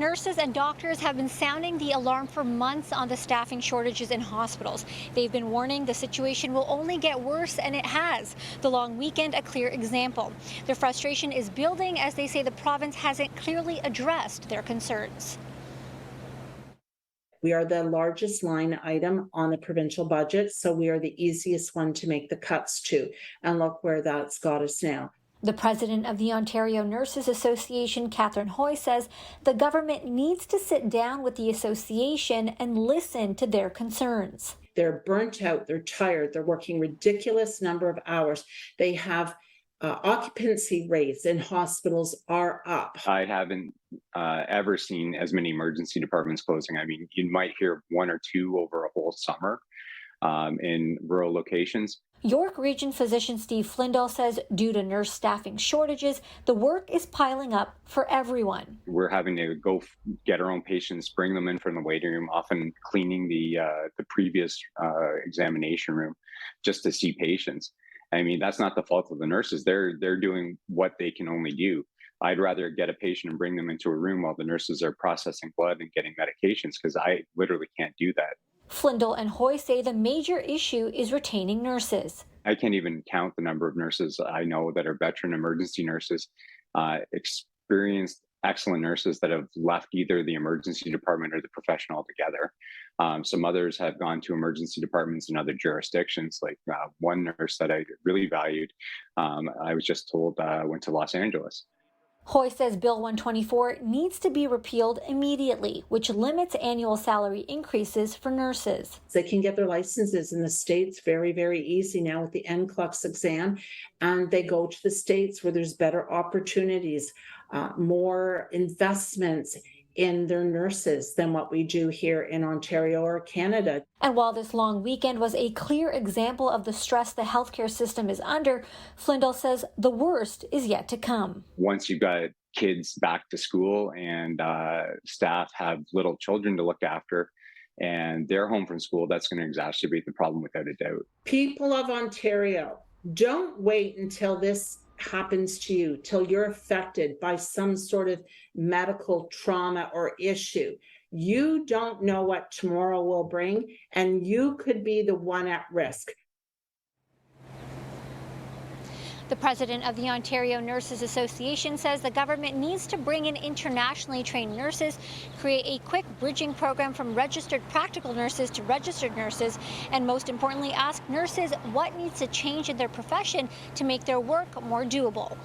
nurses and doctors have been sounding the alarm for months on the staffing shortages in hospitals. They've been warning the situation will only get worse, and it has. The long weekend, a clear example. Their frustration is building as they say the province hasn't clearly addressed their concerns. We are the largest line item on the provincial budget, so we are the easiest one to make the cuts to. And look where that's got us now. The president of the Ontario Nurses Association, Catherine Hoy, says the government needs to sit down with the association and listen to their concerns. They're burnt out, they're tired, they're working ridiculous number of hours. They have occupancy rates in hospitals are up. I haven't ever seen as many emergency departments closing. I mean, you might hear one or two over a whole summer in rural locations. York Region physician Steve Flindall says due to nurse staffing shortages, the work is piling up for everyone. We're having to go get our own patients, bring them in from the waiting room, often cleaning the previous examination room just to see patients. I mean, that's not the fault of the nurses. They're doing what they can only do. I'd rather get a patient and bring them into a room while the nurses are processing blood and getting medications, because I literally can't do that. Flindall and Hoy say the major issue is retaining nurses. I can't even count the number of nurses I know that are veteran emergency nurses, experienced, excellent nurses that have left either the emergency department or the profession altogether. Some others have gone to emergency departments in other jurisdictions, like one nurse that I really valued, I was just told went to Los Angeles. Hoy says Bill 124 needs to be repealed immediately, which limits annual salary increases for nurses. They can get their licenses in the States very, very easy now with the NCLEX exam, and they go to the States where there's better opportunities, more investments in their nurses than what we do here in Ontario or Canada. And while this long weekend was a clear example of the stress the healthcare system is under, Flindall says the worst is yet to come. Once you've got kids back to school and staff have little children to look after and they're home from school, that's going to exacerbate the problem without a doubt. People of Ontario, don't wait until this happens to you, till you're affected by some sort of medical trauma or issue. You don't know what tomorrow will bring, and you could be the one at risk. The president of the Ontario Nurses Association says the government needs to bring in internationally trained nurses, create a quick bridging program from registered practical nurses to registered nurses, and most importantly, ask nurses what needs to change in their profession to make their work more doable.